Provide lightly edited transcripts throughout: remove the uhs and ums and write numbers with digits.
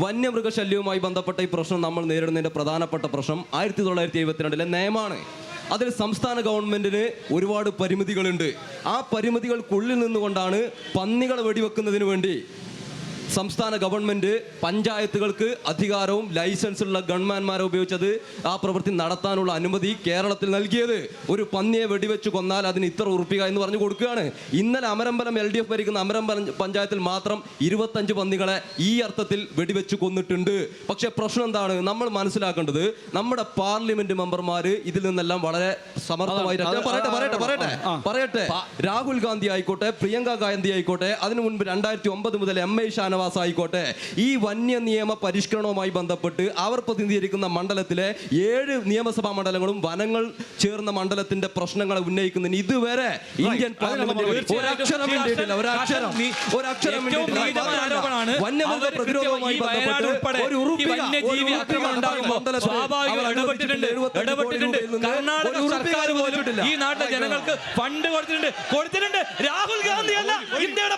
വന്യമൃഗശല്യവുമായി ബന്ധപ്പെട്ട ഈ പ്രശ്നം നമ്മൾ നേരിടുന്നതിൻ്റെ പ്രധാനപ്പെട്ട പ്രശ്നം 1972 നിയമമാണ്. അതിൽ സംസ്ഥാന ഗവൺമെൻറ്റിന് ഒരുപാട് പരിമിതികളുണ്ട്. ആ പരിമിതികൾക്കുള്ളിൽ നിന്നുകൊണ്ടാണ് പന്നികളെ വെടിവെക്കുന്നതിന് വേണ്ടി സംസ്ഥാന ഗവൺമെൻറ് പഞ്ചായത്തുകൾക്ക് അധികാരവും ലൈസൻസുള്ള ഗവൺമെന്റ്മാരെ ഉപയോഗിച്ചത് ആ പ്രവൃത്തി നടത്താനുള്ള അനുമതി കേരളത്തിൽ നൽകിയത്. ഒരു പന്നിയെ വെടിവെച്ച് കൊന്നാൽ അതിന് ഇത്ര ഉറുപ്പിക എന്ന് പറഞ്ഞു കൊടുക്കുകയാണ്. ഇന്നലെ അമരമ്പലം LDF ഭരിക്കുന്ന അമരമ്പലം പഞ്ചായത്തിൽ മാത്രം 25 പന്നികളെ ഈ അർത്ഥത്തിൽ വെടിവെച്ച് കൊന്നിട്ടുണ്ട്. പക്ഷേ പ്രശ്നം എന്താണ്? നമ്മൾ മനസ്സിലാക്കേണ്ടത് നമ്മുടെ പാർലമെന്റ് മെമ്പർമാർ ഇതിൽ നിന്നെല്ലാം വളരെ സമർത്ഥമായി പറയട്ടെ. രാഹുൽ ഗാന്ധി ആയിക്കോട്ടെ, പ്രിയങ്ക ഗാന്ധി ആയിക്കോട്ടെ, അതിനു മുൻപ് 2009 മുതൽ MI ഷാനവാസ് ആയിക്കോട്ടെ, ഈ വന്യ നിയമ പരിഷ്കരണവുമായി ബന്ധപ്പെട്ട് അവർ പ്രതിനിധീകരിക്കുന്ന മണ്ഡലത്തിലെ 7 നിയമസഭാ മണ്ഡലങ്ങളും വനങ്ങൾ ചേർന്ന മണ്ഡലത്തിന്റെ പ്രശ്നങ്ങളെ ഉന്നയിക്കുന്നതിന് ഇതുവരെ ഇന്ത്യൻ പാർലമെന്റിൽ വന്യമൃഗ പ്രതിരോധവുമായി ബന്ധപ്പെട്ട് ഒരു ഈ നാട്ടിലെ ജനങ്ങൾക്ക് ഫണ്ട് കൊടുത്തിട്ടുണ്ട്. രാഹുൽ ഗാന്ധി അല്ല ഇന്ത്യയുടെ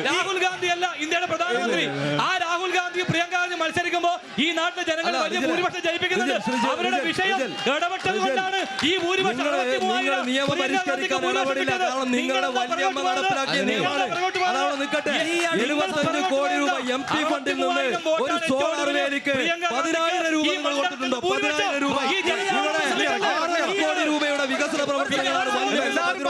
രാഹുൽ ഗാന്ധി അല്ല ഇന്ത്യയുടെ പ്രധാനമന്ത്രി. ആ രാഹുൽ ഗാന്ധി പ്രിയങ്ക ഗാന്ധി മത്സരിക്കുമ്പോ ഈ നാട്ടിലെ ജനങ്ങൾ വലിയ ഭൂരിപക്ഷം ജയിപ്പിക്കുന്നത് അവരുടെ വിഷയം ഇടപെട്ടത് കൊണ്ടാണ്. ഈ ഭൂരിപക്ഷം 75 കോടി രൂപ MP ഫണ്ടിൽ നിന്ന് ഒരു സോളാർ വേലിക്ക് 10,000 രൂപ കൊടുത്തിട്ടുണ്ട്. 10,000 രൂപ കോടി രൂപയുടെ വികസന പ്രവർത്തനങ്ങളാണ്. എല്ലാവരും